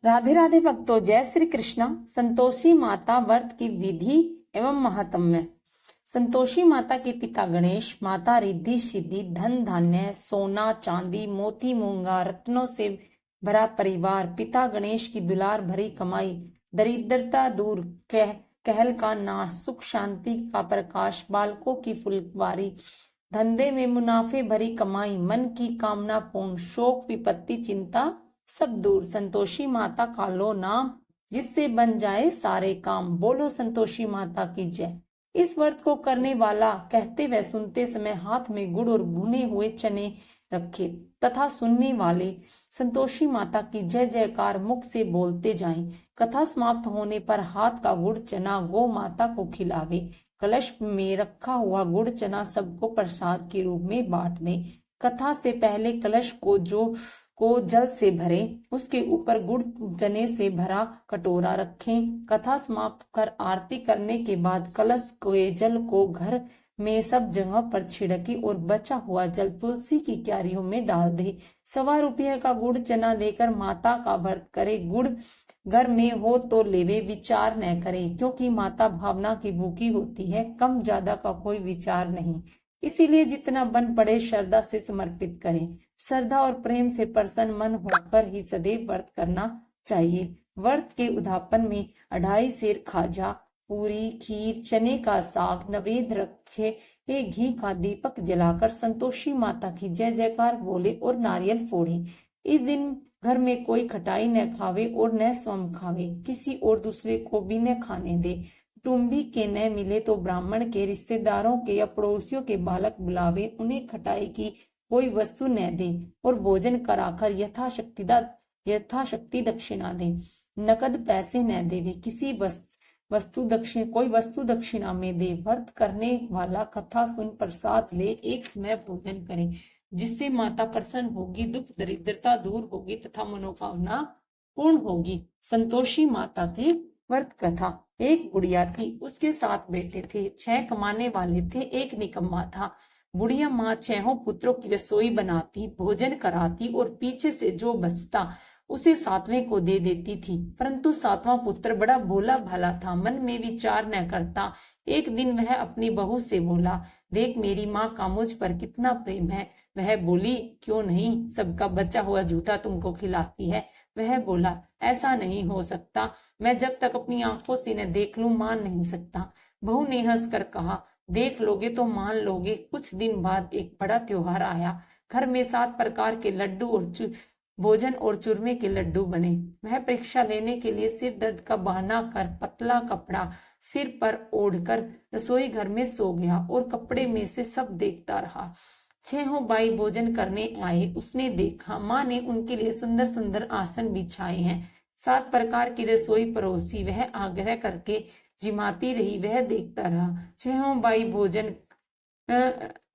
राधे राधे भक्तों, जय श्री कृष्णा। संतोषी माता व्रत की विधि एवं महात्म्य। संतोषी माता के पिता गणेश, माता रिद्धि सिद्धि, धन धान्य, सोना चांदी, मोती मूंगा, रत्नों से भरा परिवार। पिता गणेश की दुलार भरी कमाई, दरिद्रता दूर, कहल का नाश, सुख शांति का प्रकाश, बालकों की फुलवारी, धंधे में मुनाफे भरी कमाई, मन की कामना पूर्ण, शोक विपत्ति चिंता सब दूर। संतोषी माता का लो नाम, जिससे बन जाए सारे काम। बोलो संतोषी माता की जय। इस व्रत को करने वाला कहते व सुनते समय हाथ में गुड़ और भुने हुए चने रखे तथा सुनने वाले संतोषी माता की जय जयकार मुख से बोलते जाएं। कथा समाप्त होने पर हाथ का गुड़ चना गौ माता को खिलावे। कलश में रखा हुआ गुड़ चना सबको प्रसाद के रूप में बांट दें। कथा से पहले कलश को जल से भरें, उसके ऊपर गुड़ चने से भरा कटोरा रखें। कथा समाप्त कर आरती करने के बाद कलश के जल को घर में सब जगह पर छिड़के और बचा हुआ जल तुलसी की क्यारियों में डाल दे। ₹1.25 का गुड़ चना लेकर माता का व्रत करे। गुड़ घर में हो तो लेवे, विचार न करे, क्योंकि माता भावना की भूखी होती है, कम ज्यादा का कोई विचार नहीं। इसीलिए जितना बन पड़े श्रद्धा से समर्पित करें। श्रद्धा और प्रेम से प्रसन्न मन होकर ही सदैव व्रत करना चाहिए। व्रत के उद्यापन में 2.5 सेर खाजा, पूरी, खीर, चने का साग नैवेद्य रखे, घी का दीपक जलाकर संतोषी माता की जय जयकार बोले और नारियल फोड़े। इस दिन घर में कोई खटाई न खावे और न स्वयं खावे, किसी और दूसरे को भी न खाने दे। कुटुंबी के न मिले तो ब्राह्मण के, रिश्तेदारों के या पड़ोसियों के बालक बुलावे, उन्हें खटाई की कोई वस्तु न दे और भोजन कराकर यथाशक्ति दक्षिणा दे। नकद पैसे न देवे, किसी कोई वस्तु दक्षिणा में दे। व्रत करने वाला कथा सुन प्रसाद ले, एक समय भोजन करे, जिससे माता प्रसन्न होगी, दुख दरिद्रता दूर होगी तथा मनोकामना पूर्ण होगी। संतोषी माता की व्रत कथा। एक बुढ़िया थी, उसके 7 बेटे थे। 6 कमाने वाले थे, एक निकम्मा था। बुढ़िया माँ 6 पुत्रों की रसोई बनाती, भोजन कराती और पीछे से जो बचता उसे 7वें को दे देती थी। परंतु 7वां पुत्र बड़ा भोला भाला था, मन में विचार न करता। एक दिन वह अपनी बहू से बोला, देख मेरी माँ का मुझ पर कितना प्रेम है। वह बोली, क्यों नहीं, सबका बचा हुआ झूठा तुमको खिलाती है। वह बोला, ऐसा नहीं हो सकता, मैं जब तक अपनी आंखों से न देख लूं मान नहीं सकता। बहू ने हंसकर कहा, देख लोगे तो मान लोगे। कुछ दिन बाद एक बड़ा त्योहार आया। घर में 7 प्रकार के लड्डू और भोजन और चूरमे के लड्डू बने। वह परीक्षा लेने के लिए सिर दर्द का बहाना कर पतला कपड़ा सिर पर ओढ़कर रसोई घर में सो गया और कपड़े में से सब देखता रहा। 6 भाई भोजन करने आए। उसने देखा माँ ने उनके लिए सुंदर सुंदर आसन बिछाए हैं, 7 प्रकार की रसोई परोसी। वह आग्रह करके जिमाती रही, वह देखता रहा। 6 भाई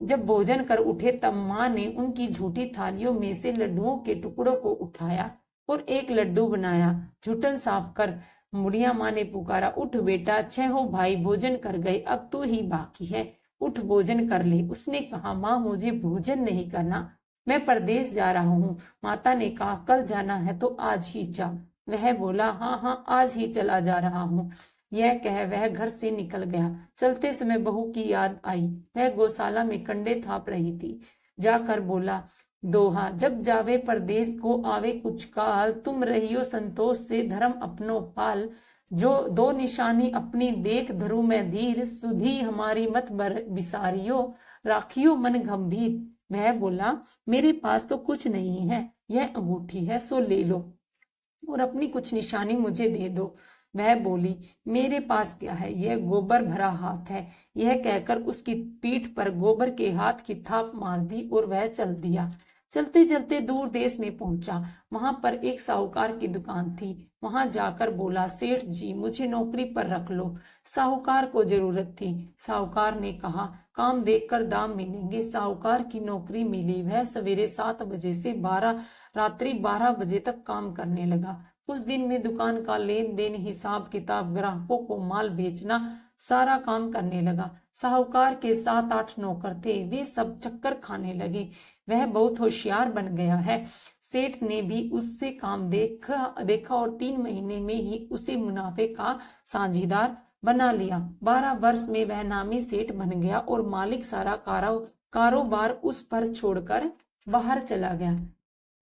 जब भोजन कर उठे तब माँ ने उनकी झूठी थालियों में से लड्डुओं के टुकड़ों को उठाया और एक लड्डू बनाया। झूठन साफ कर बुढ़िया माँ ने पुकारा, उठ बेटा, 6 भाई भोजन कर गए, अब तू ही बाकी है, उठ भोजन कर ले। उसने कहा, माँ मुझे भोजन नहीं करना, मैं परदेश जा रहा हूँ। माता ने कहा, कल जाना है तो आज ही जा। वह बोला, हाँ हाँ आज ही चला जा रहा हूँ। यह कह वह घर से निकल गया। चलते समय बहू की याद आई। वह गौशाला में कंडे थाप रही थी। जाकर बोला, दोहा, जब जावे परदेश को आवे कुछ काल, तुम रहियो संतोष से धर्म अपनो पाल। जो 2 निशानी अपनी देख धरू मैं धीर, सुधी हमारी मत बिसारियो, राखियो मन गंभीर। वह बोला, मेरे पास तो कुछ नहीं है, यह अंगूठी है सो ले लो और अपनी कुछ निशानी मुझे दे दो। वह बोली, मेरे पास क्या है, यह गोबर भरा हाथ है। यह कहकर उसकी पीठ पर गोबर के हाथ की थाप मार दी और वह चल दिया। चलते चलते दूर देश में पहुंचा। वहां पर एक साहूकार की दुकान थी। वहां जाकर बोला, सेठ जी मुझे नौकरी पर रख लो। साहूकार को जरूरत थी। साहूकार ने कहा, काम देखकर दाम मिलेंगे। साहूकार की नौकरी मिली। वह सवेरे 7 बजे से रात्रि 12 बजे तक काम करने लगा। उस दिन में दुकान का लेन देन, हिसाब किताब, ग्राहकों को माल बेचना, सारा काम करने लगा। साहूकार के 7-8 नौकर थे। वे सब चक्कर खाने लगे। वह बहुत होशियार बन गया है। सेठ ने भी उससे काम देखा और 3 महीने में ही उसे मुनाफे का साझीदार बना लिया। 12 वर्ष में वह नामी सेठ बन गया और मालिक सारा कारोबार उस पर छोड़कर बाहर चला गया।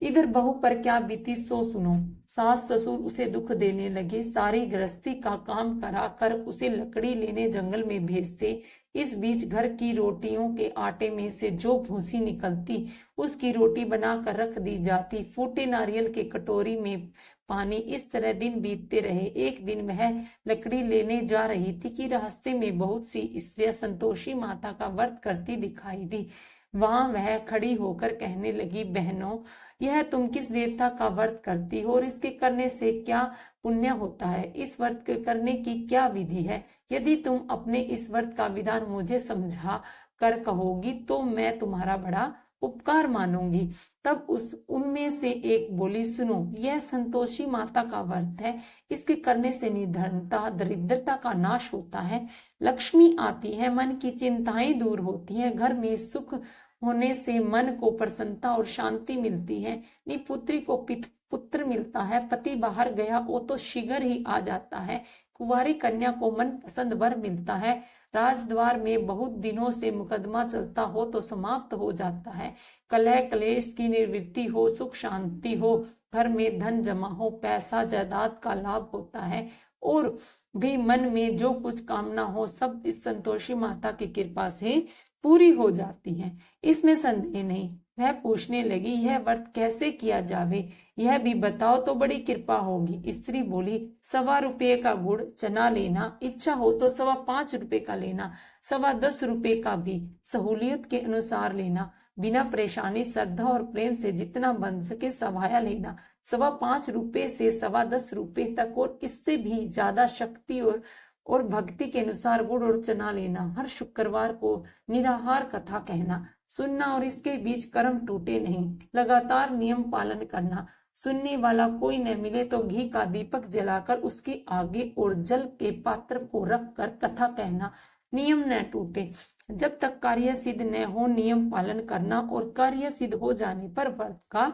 इधर बहू पर क्या बीती सो सुनो। सास ससुर उसे दुख देने लगे, सारी गृहस्थी का काम करा कर उसे लकड़ी लेने जंगल में भेजते। इस बीच घर की रोटियों के आटे में से जो भूसी निकलती उसकी रोटी बनाकर रख दी जाती। फूटे नारियल के कटोरी में पानी। इस तरह दिन बीतते रहे। एक दिन वह लकड़ी लेने जा रही थी कि रास्ते में बहुत सी स्त्रियां संतोषी माता का व्रत करती दिखाई दी। वहां वह खड़ी होकर कहने लगी, बहनों, यह तुम किस देवता का व्रत करती हो और इसके करने से क्या पुण्य होता है? इस व्रत के करने की क्या विधि है? यदि तुम अपने इस व्रत का विधान मुझे समझा कर कहोगी तो मैं तुम्हारा बड़ा उपकार मानूंगी। तब उनमें से एक बोली, सुनो, यह संतोषी माता का व्रत है। इसके करने से निधनता दरिद्रता का नाश होता है, लक्ष्मी आती है, मन की चिंताएं दूर होती हैं, घर में सुख होने से मन को प्रसन्नता और शांति मिलती है, निपुत्री को पुत्र मिलता है, पति बाहर गया हो तो शीघ्र ही आ जाता है, कुंवारी कन्या को मन पसंद वर मिलता है, राजद्वार में बहुत दिनों से मुकदमा चलता हो तो समाप्त हो जाता है, कलह क्लेश की निवृत्ति हो, सुख शांति हो, घर में धन जमा हो, पैसा जायदाद का लाभ होता है और भी मन में जो कुछ कामना हो सब इस संतोषी माता की कृपा से पूरी हो जाती है। इसमें संदेह नहीं। वह पूछने लगी, यह व्रत कैसे किया जावे, यह भी बताओ तो बड़ी कृपा होगी। स्त्री बोली, 1.25 रुपये का गुड़ चना लेना, इच्छा हो तो 5.25 रुपये का लेना, 10.25 रुपये का भी सहूलियत के अनुसार लेना, बिना परेशानी श्रद्धा और प्रेम से जितना बन सके सवाया लेना, 5.25 रुपये से 10.25 रुपये तक और इससे भी ज्यादा शक्ति और भक्ति के अनुसार गुड़ और चना लेना, हर शुक्रवार को निराहार कथा कहना, सुनना और इसके बीच कर्म टूटे नहीं, लगातार नियम पालन करना, सुनने वाला कोई न मिले तो घी का दीपक जलाकर उसके आगे और जल के पात्र को रखकर कथा कहना, नियम न टूटे, जब तक कार्य सिद्ध न हो नियम पालन करना और कार्य सिद्ध हो जाने पर व्रत का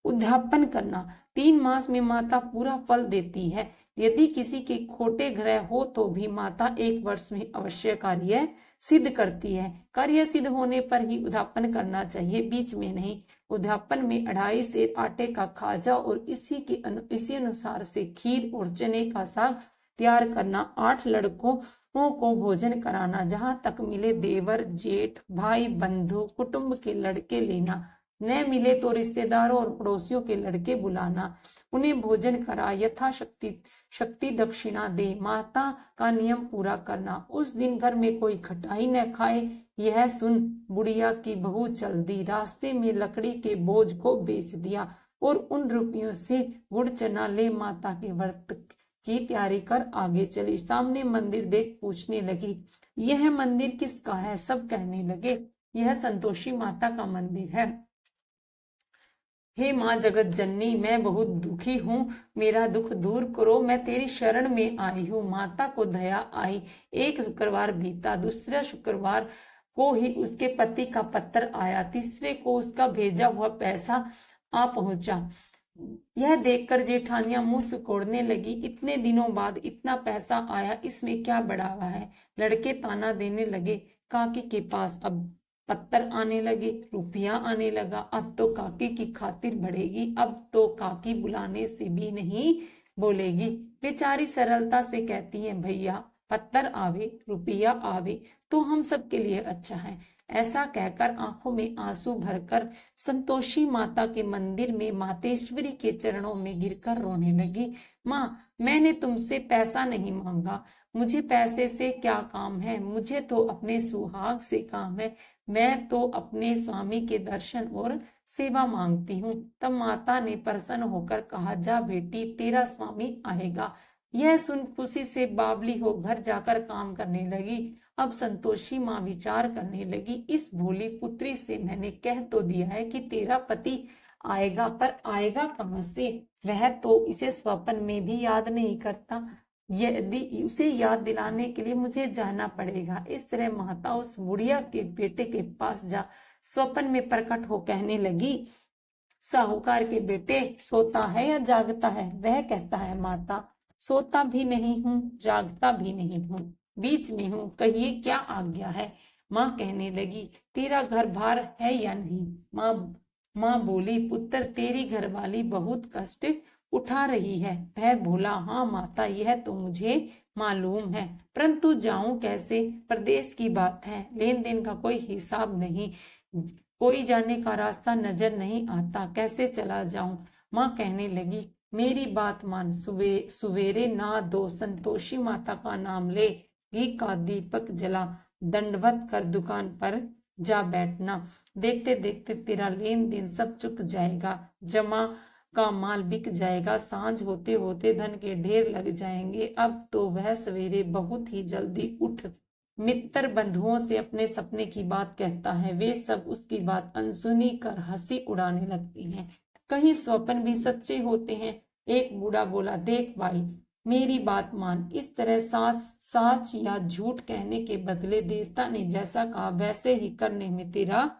उद्यापन करना। 3 मास में माता पूरा फल देती है। यदि किसी के खोटे ग्रह हो तो भी माता 1 वर्ष में अवश्य कार्य सिद्ध करती है। कार्य सिद्ध होने पर ही उद्यापन करना चाहिए, बीच में नहीं। उद्यापन में 2.5 सेर आटे का खाजा और इसी अनुसार से खीर और चने का साग तैयार करना, 8 लड़कों को भोजन कराना, जहां तक मिले देवर जेठ भाई बंधु कुटुंब के लड़के लेना, न मिले तो रिश्तेदारों और पड़ोसियों के लड़के बुलाना, उन्हें भोजन करा, यथाशक्ति दक्षिणा दे, माता का नियम पूरा करना, उस दिन घर में कोई खटाई न खाए। यह सुन बुढ़िया की बहू चल दी, रास्ते में लकड़ी के बोझ को बेच दिया और उन रुपयों से गुड़ चना ले माता के व्रत की तैयारी कर आगे चली। सामने मंदिर देख पूछने लगी, यह मंदिर किसका है? सब कहने लगे, यह संतोषी माता का मंदिर है। हे माँ जगत जननी, मैं बहुत दुखी हूँ, मेरा दुख दूर करो, मैं तेरी शरण में आई हूँ। माता को दया आई। एक शुक्रवार बीता, दूसरा शुक्रवार को ही उसके पति का पत्र आया, तीसरे को उसका भेजा हुआ पैसा आ पहुंचा। यह देखकर जेठानियां मुंह सिकोड़ने लगी, इतने दिनों बाद इतना पैसा आया, इसमें क्या बढ़ावा है? लड़के ताना देने लगे, काकी के पास अब पत्थर आने लगे, रुपया आने लगा, अब तो काकी की खातिर बढ़ेगी, अब तो काकी बुलाने से भी नहीं बोलेगी। बेचारी सरलता से कहती है, भैया पत्थर आवे रुपया आवे तो हम सबके लिए अच्छा है। ऐसा कहकर आंखों में आंसू भरकर संतोषी माता के मंदिर में मातेश्वरी के चरणों में गिरकर रोने लगी। माँ, मैंने तुमसे पैसा नहीं मांगा, मुझे पैसे से क्या काम है, मुझे तो अपने सुहाग से काम है, मैं तो अपने स्वामी के दर्शन और सेवा मांगती हूँ। तब माता ने प्रसन्न होकर कहा, जा बेटी, तेरा स्वामी आएगा। यह सुन खुशी से बावली हो घर जाकर काम करने लगी। अब संतोषी माँ विचार करने लगी, इस भोली पुत्री से मैंने कह तो दिया है कि तेरा पति आएगा, पर आएगा कहाँ से? वह तो इसे स्वप्न में भी याद नहीं करता। यदि उसे याद दिलाने के लिए मुझे जाना पड़ेगा। इस तरह माता उस बुढ़िया के बेटे के पास जा स्वप्न में प्रकट हो कहने लगी, साहूकार के बेटे सोता है या जागता है? वह कहता है, माता सोता भी नहीं हूँ, जागता भी नहीं हूँ, बीच में हूँ, कहिए क्या आज्ञा है? माँ कहने लगी, तेरा घर बार है या नहीं? माँ बोली, पुत्र तेरी घरवाली बहुत कष्ट उठा रही है। वह बोला, हाँ माता, यह तो मुझे मालूम है, परंतु जाऊं कैसे? प्रदेश की बात है, लेन देन का कोई हिसाब नहीं, कोई जाने का रास्ता नजर नहीं आता, कैसे चला जाऊं? माँ कहने लगी, मेरी बात मान, सुवेरे नहा धो संतोषी माता का नाम ले, घी का दीपक जला, दंडवत कर दुकान पर जा बैठना। देखते देखते तेरा लेन देन सब चुक जाएगा, जमा का माल बिक जाएगा, सांझ होते होते धन के ढेर लग जाएंगे। अब तो वह सवेरे बहुत ही जल्दी उठ मित्र बंधुओं से अपने सपने की बात कहता है। वे सब उसकी बात अनसुनी कर हंसी उड़ाने लगती हैं। कहीं स्वप्न भी सच्चे होते हैं। एक बूढ़ा बोला, देख भाई, मेरी बात मान, इस तरह साच या झूठ कहने के बदले देवता ने जैसा कहा वैसे ही करने में तेरा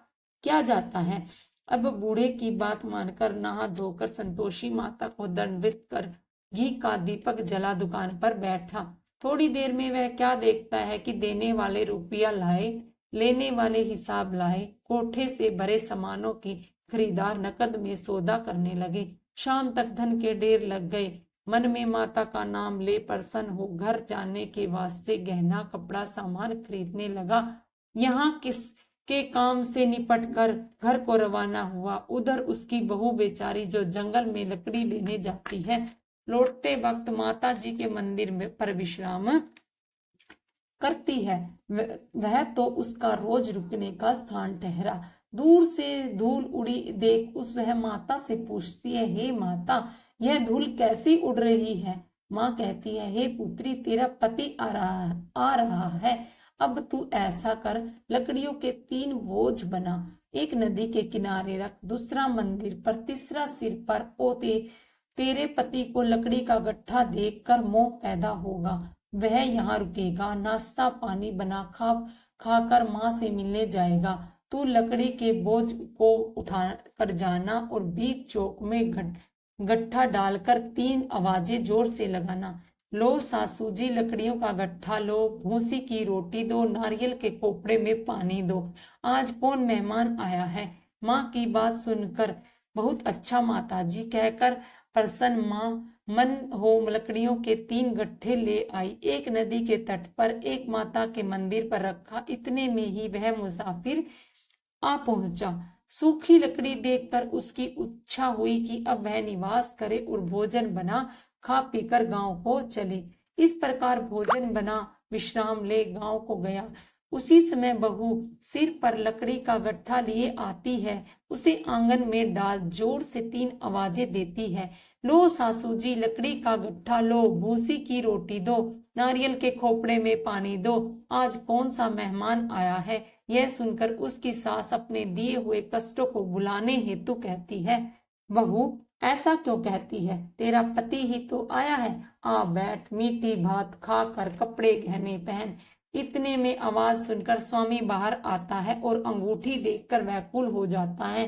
क्या जाता है? अब बूढ़े की बात मानकर नहा धोकर संतोषी माता को दंडित कर घी का दीपक जला दुकान पर बैठा। थोड़ी देर में वह क्या देखता है कि देने वाले रुपया लाए, लेने वाले हिसाब लाए, कोठे से भरे सामानों की खरीदार नकद में सौदा करने लगे। शाम तक धन के ढेर लग गए। मन में माता का नाम ले प्रसन्न हो घर जाने के वास्ते गहना कपड़ा सामान खरीदने लगा। यहाँ किस के काम से निपट कर घर को रवाना हुआ। उधर उसकी बहू बेचारी जो जंगल में लकड़ी लेने जाती है, लौटते वक्त माता जी के मंदिर में पर विश्राम करती है। वह तो उसका रोज रुकने का स्थान ठहरा। दूर से धूल उड़ी देख वह माता से पूछती है, हे माता, यह धूल कैसी उड़ रही है? माँ कहती है, हे पुत्री, तेरा पति आ रहा है। अब तू ऐसा कर, लकड़ियों के 3 बोझ बना, एक नदी के किनारे रख, दूसरा मंदिर पर, तीसरा सिर पर। तेरे पति को लकड़ी का गट्ठा देखकर मोह पैदा होगा, वह यहाँ रुकेगा, नाश्ता पानी बना खाकर माँ से मिलने जाएगा। तू लकड़ी के बोझ को उठा कर जाना और बीच चौक में गट्ठा डालकर 3 आवाजें जोर से लगाना, लो सासू जी लकड़ियों का गट्ठा लो, भूसी की रोटी दो, नारियल के कोपड़े में पानी दो, आज कौन मेहमान आया है? माँ की बात सुनकर बहुत अच्छा माता जी कहकर प्रसन्न माँ मन हो लकड़ियों के 3 गट्ठे ले आई, एक नदी के तट पर, एक माता के मंदिर पर रखा। इतने में ही वह मुसाफिर आ पहुंचा। सूखी लकड़ी देखकर उसकी इच्छा हुई कि अब वह निवास करे और भोजन बना खा पीकर गांव को चले। इस प्रकार भोजन बना विश्राम ले गांव को गया। उसी समय बहू सिर पर लकड़ी का गट्ठा लिए आती है, उसे आंगन में डाल जोर से 3 आवाजें देती है, लो सासू जी लकड़ी का गट्ठा लो, भूसी की रोटी दो, नारियल के खोपड़े में पानी दो, आज कौन सा मेहमान आया है? यह सुनकर उसकी सास अपने दिए हुए कष्टों को बुलाने हेतु कहती है, बहू ऐसा क्यों कहती है? तेरा पति ही तो आया है, आ बैठ, मीठी भात खा कर कपड़े गहने पहन। इतने में आवाज सुनकर स्वामी बाहर आता है और अंगूठी देखकर व्याकुल हो जाता है।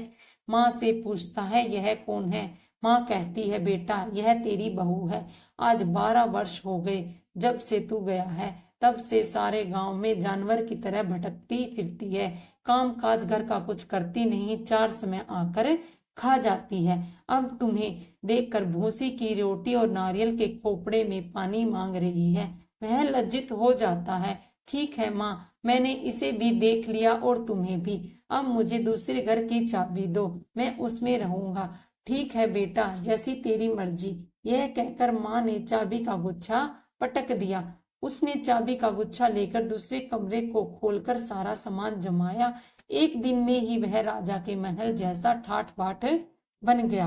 माँ से पूछता है, यह कौन है? माँ कहती है, बेटा यह तेरी बहू है। आज 12 वर्ष हो गए जब से तू गया है, तब से सारे गांव में जानवर की तरह भटकती फिरती है, काम काज घर का कुछ करती नहीं, 4 समय आकर खा जाती है। अब तुम्हें देखकर भूसी की रोटी और नारियल के खोपड़े में पानी मांग रही है। वह लज्जित हो जाता है। ठीक है माँ, मैंने इसे भी देख लिया और तुम्हें भी। अब मुझे दूसरे घर की चाबी दो, मैं उसमें रहूंगा। ठीक है बेटा, जैसी तेरी मर्जी। यह कहकर माँ ने चाबी का गुच्छा पटक दिया। उसने चाबी का गुच्छा लेकर दूसरे कमरे को खोलकर सारा सामान जमाया। एक दिन में ही वह राजा के महल जैसा ठाठ बाट बन गया।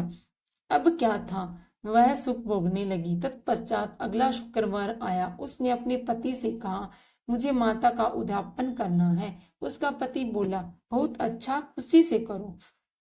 अब क्या था, वह सुख भोगने लगी। तत्पश्चात अगला शुक्रवार आया। उसने अपने पति से कहा, मुझे माता का उद्यापन करना है। उसका पति बोला, बहुत अच्छा, खुशी से करो।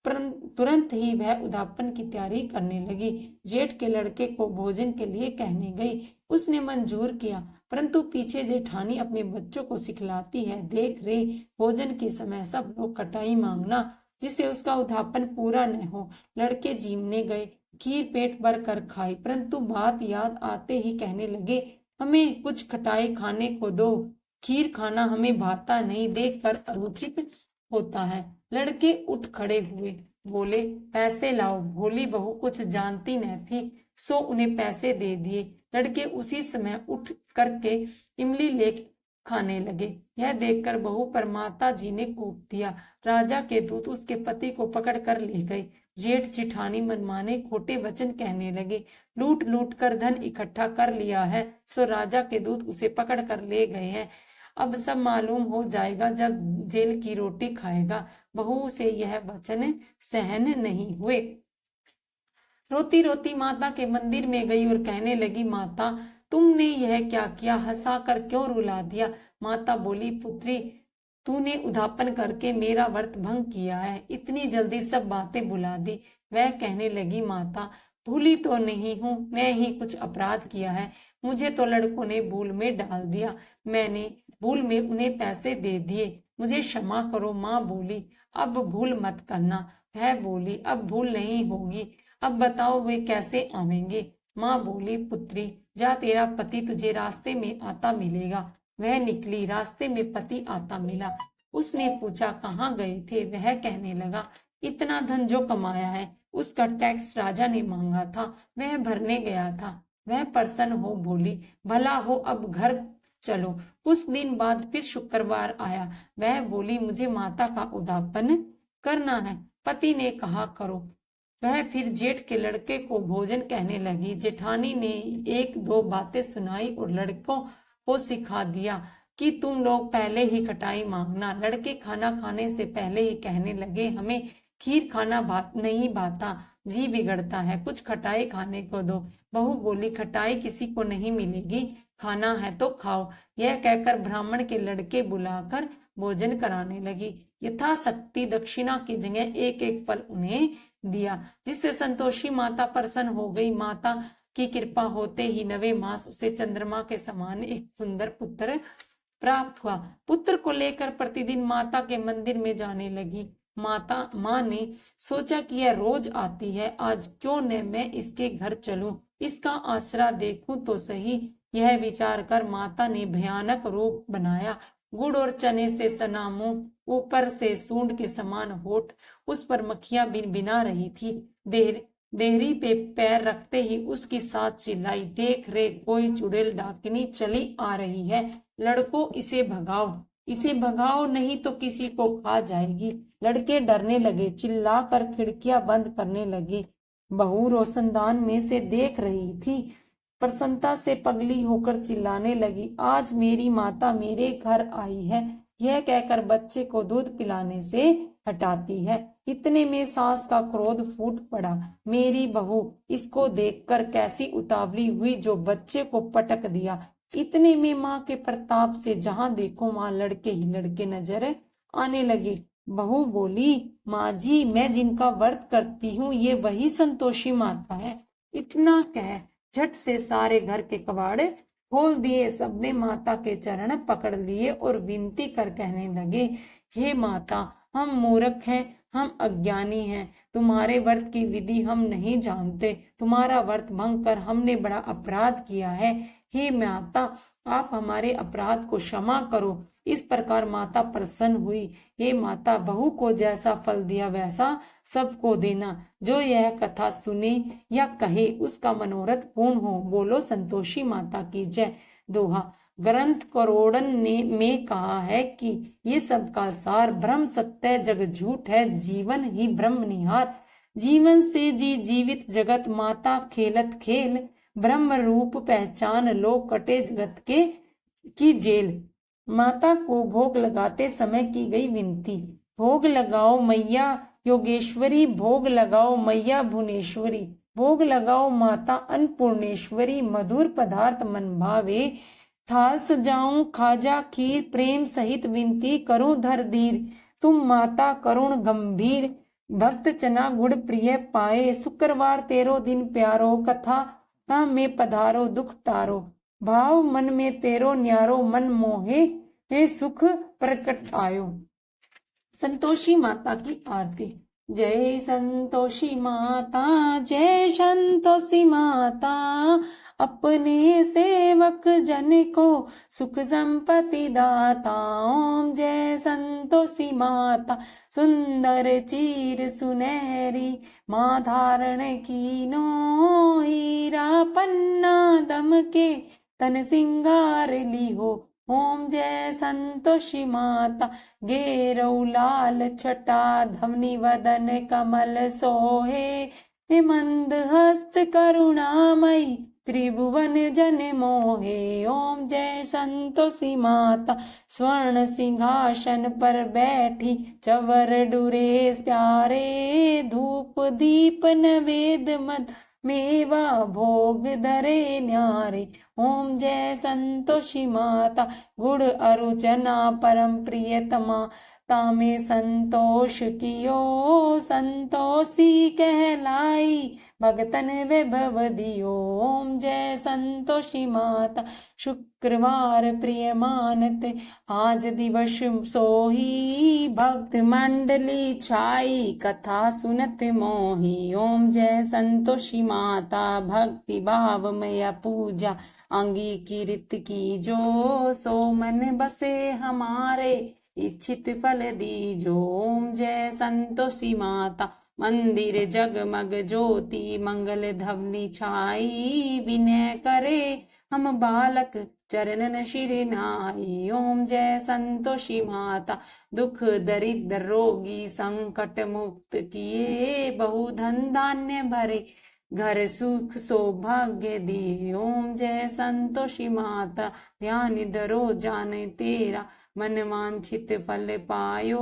तुरंत ही वह उद्यापन की तैयारी करने लगी। जेठ के लड़के को भोजन के लिए कहने गई। उसने मंजूर किया, परंतु पीछे जेठानी अपने बच्चों को सिखलाती है, देख रे, भोजन के समय सब लोग खटाई मांगना, जिससे उसका उद्यापन पूरा न हो। लड़के जीमने गए, खीर पेट भर कर खाई, परंतु बात याद आते ही कहने लगे, हमें कुछ खटाई खाने को दो, खीर खाना हमें भाता नहीं, देखकर अनुचित होता है। लड़के उठ खड़े हुए, बोले, पैसे लाओ। भोली बहू कुछ जानती न थी, सो उन्हें पैसे दे दिए। लड़के उसी समय उठ करके इमली ले खाने लगे। यह देखकर बहू पर माता जी ने कोप दिया। राजा के दूत उसके पति को पकड़ कर ले गए। जेठ जेठानी मनमाने खोटे वचन कहने लगे, लूट लूट कर धन इकट्ठा कर लिया है, सो राजा के दूत उसे पकड़ कर ले गए हैं। अब सब मालूम हो जाएगा जब जेल की रोटी खाएगा। बहू से यह वचन सहन नहीं हुए। रोती रोती माता के मंदिर में गई और कहने लगी, माता तुमने यह क्या किया, हंसा कर क्यों रुला दिया। माता बोली, पुत्री तूने उद्यापन करके मेरा व्रत भंग किया है, इतनी जल्दी सब बातें भुला दी। वह कहने लगी, माता भूली तो नहीं हूँ, मैं ही कुछ अपराध किया है, मुझे तो लड़कों ने भूल में डाल दिया, मैंने भूल में उन्हें पैसे दे दिए, मुझे क्षमा करो। माँ बोली, अब भूल मत करना। वह बोली, अब भूल नहीं होगी, अब बताओ वे कैसे आवेंगे। माँ बोली, पुत्री जा, तेरा पति तुझे रास्ते में आता मिलेगा। वह निकली, रास्ते में पति आता मिला। उसने पूछा, कहाँ गए थे। वह कहने लगा, इतना धन जो कमाया है उसका टैक्स राजा ने मांगा था, वह भरने गया था। वह प्रसन्न हो बोली, भला हो, अब घर चलो। कुछ दिन बाद फिर शुक्रवार आया। वह बोली, मुझे माता का उद्यापन करना है। पति ने कहा, करो। वह फिर जेठ के लड़के को भोजन कहने लगी। जेठानी ने एक दो बातें सुनाई और लड़कों को सिखा दिया कि तुम लोग पहले ही खटाई मांगना। लड़के खाना खाने से पहले ही कहने लगे, हमें खीर खाना भात नहीं भाता, जी बिगड़ता है, कुछ खटाई खाने को दो। बहू बोली, खटाई किसी को नहीं मिलेगी, खाना है तो खाओ। यह कहकर ब्राह्मण के लड़के बुलाकर भोजन कराने लगी। यथाशक्ति दक्षिणा की जगह एक एक फल उन्हें दिया, जिससे संतोषी माता प्रसन्न हो गई। माता की कृपा होते ही 9वें मास उसे चंद्रमा के समान एक सुंदर पुत्र प्राप्त हुआ। पुत्र को लेकर प्रतिदिन माता के मंदिर में जाने लगी। माँ ने सोचा कि यह रोज आती है, आज क्यों न मैं इसके घर चलूं, इसका आसरा देखूं तो सही। यह विचार कर माता ने भयानक रूप बनाया। गुड़ और चने से सना मुंह, ऊपर से सूंड के समान होठ, उस पर मक्खियां बिना रही थी। देहरी पे पैर रखते ही उसकी साथ चिल्लाई, देख रे, कोई चुड़ैल डाकिनी चली आ रही है, लड़कों इसे भगाओ, इसे भगाओ, नहीं तो किसी को खा जाएगी। लड़के डरने लगे, चिल्लाकर खिड़कियां बंद करने लगे। बहू रोशनदान में से देख रही थी, प्रसन्नता से पगली होकर चिल्लाने लगी, आज मेरी माता मेरे घर आई है। यह कहकर बच्चे को दूध पिलाने से हटाती है। इतने में सास का क्रोध फूट पड़ा, मेरी बहू इसको देखकर कैसी उतावली हुई जो बच्चे को पटक दिया। इतने में माँ के प्रताप से जहां देखो वहां लड़के ही लड़के नजर आने लगे। बहू बोली, माँ जी, मैं जिनका व्रत करती हूँ ये वही संतोषी माता है। इतना कह झट से सारे घर के कबाड़ खोल दिए। सबने माता के चरण पकड़ लिए और विनती कर कहने लगे, हे माता, हम मूर्ख हैं, हम अज्ञानी हैं, तुम्हारे व्रत की विधि हम नहीं जानते, तुम्हारा व्रत भंग कर हमने बड़ा अपराध किया है। हे माता, आप हमारे अपराध को क्षमा करो। इस प्रकार माता प्रसन्न हुई। हे माता, बहू को जैसा फल दिया वैसा सबको देना। जो यह कथा सुने या कहे उसका मनोरथ पूर्ण हो। बोलो संतोषी माता की जय। दोहा, ग्रंथ करोड़न ने में कहा है कि ये सबका सार ब्रह्म सत्य जग झूठ है, जीवन ही ब्रह्म निहार। जीवन से जी जीवित जगत, माता खेलत खेल, ब्रह्म रूप पहचान लो, कटे जगत के की जेल। माता को भोग लगाते समय की गई विनती। भोग लगाओ मैया योगेश्वरी, भोग लगाओ मैया भुवनेश्वरी, भोग लगाओ माता अन्नपूर्णेश्वरी, मधुर पदार्थ मन भावे, थाल सजाऊं खाजा खीर, प्रेम सहित विनती करूं धर धीर, तुम माता करुण गंभीर, भक्त चना गुड़ प्रिय पाए, शुक्रवार तेरो दिन प्यारो, कथा में पधारो दुख टारो, भाव मन में तेरो न्यारो, मन मोहे हे सुख प्रकट आयो। संतोषी माता की आरती। जय संतोषी माता, जय संतोषी माता, अपने सेवक जन को सुख संपत्ति दाता। ओम जय संतोषी माता, सुंदर चीर सुनहरी, माँ धारण कीनो, हीरा पन्ना दम के तन सिंगार ली हो। ओम जय संतोषी माता, गेरौ लाल छटा, धवनी वदन कमल सोहे, मंद हस्त करुणामयी, त्रिभुवन जन मोहे। ओम जय संतोषी माता, स्वर्ण सिंहासन पर बैठी, चवर डुरे प्यारे, धूप दीप नवेद मद मेवा भोग धरे न्यारे। ओम जय संतोषी माता, गुड़ अरु चना परम प्रियतमा, तामे संतोष कियो, संतोषी कहलाई, भगतन वैभव दियो। ओम जय संतोषी माता, शुक्रवार प्रिय मानत, आज दिवस सोही, भक्त मंडली छाई, कथा सुनत मोही। ओम जय संतोषी माता, भक्ति भाव मय पूजा, अंगीकृत की जो, सो मन बसे हमारे, इच्छित फल दीजो। ओम जय संतोषी माता, मंदिर जगमग ज्योति, मंगल धवनी छाई, विनय करे हम बालक, चरणन शिर नाई। ओम जय संतोषी माता, दुख दरिद्र रोगी संकट मुक्त किए, बहु धन धान्य भरे, घर सुख सौभाग्य दिए। ओम जय संतोषी माता, ध्यान धरो जाने तेरा, मन वांछित फल पायो,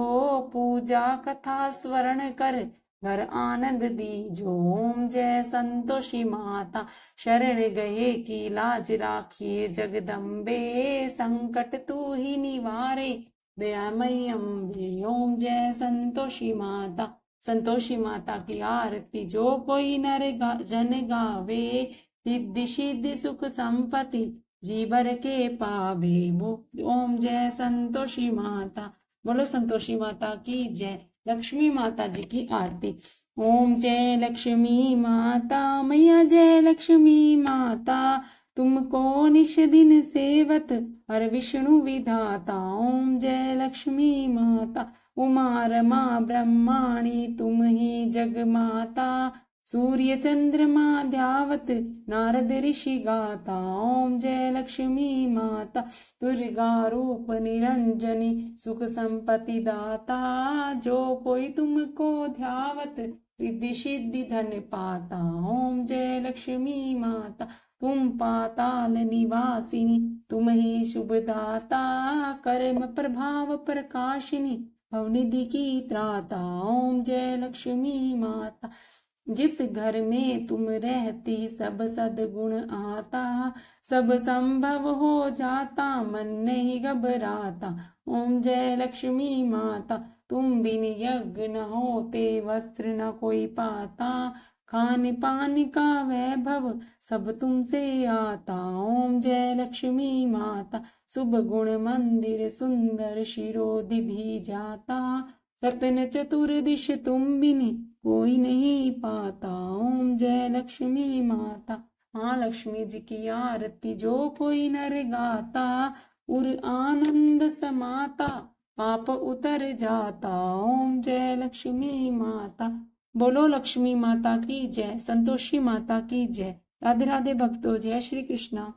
पूजा कथा स्मरण कर, घर आनंद दीजो। ओम जय संतोषी माता, शरण गए की लाज राखिए, जगदम्बे संकट तू ही निवारे, दयामयी अम्बे। ओम जय संतोषी माता, संतोषी माता की आरती। जो कोई नर जन गावे, रिद्धि सिद्धि सुख संपत्ति, जी भर के पावे। ओम जय संतोषी माता, बोलो संतोषी माता की जय। लक्ष्मी माता जी की आरती। ओम जय लक्ष्मी माता, मैया जय लक्ष्मी माता, तुमको निश दिन सेवत, हर विष्णु विधाता। ओम जय लक्ष्मी माता, उमा रमा ब्रह्माणी, तुम ही जग माता, सूर्य चंद्रमा ध्यावत, नारद ऋषि गाता। ओम जय लक्ष्मी माता, दुर्गा रूप निरंजनी, सुख संपत्ति दाता, जो कोई तुमको ध्यावत, रिद्धि सिद्धि धन पाता। ओम जय लक्ष्मी माता, तुम पाताल निवासिनी, तुम ही शुभ दाता, कर्म प्रभाव प्रकाशिनी, भवनिधि की त्राता। ओम जय लक्ष्मी माता, जिस घर में तुम रहती, सब सद्गुण आता, सब संभव हो जाता, मन नहीं घबराता। ओम जय लक्ष्मी माता, तुम बिन यज्ञ न होते, वस्त्र न कोई पाता, खान पान का वैभव सब तुमसे आता। ओम जय लक्ष्मी माता, शुभ गुण मंदिर सुंदर, शिरोधिधि जाता, रत्न चतुर्दिश तुम बिन कोई नहीं पाता। ओम जय लक्ष्मी माता, माँ लक्ष्मी जी की आरती। जो कोई नर गाता, उर आनंद समाता, पाप उतर जाता। ओम जय लक्ष्मी माता, बोलो लक्ष्मी माता की जय। संतोषी माता की जय। राधे राधे भक्तों, जय श्री कृष्णा।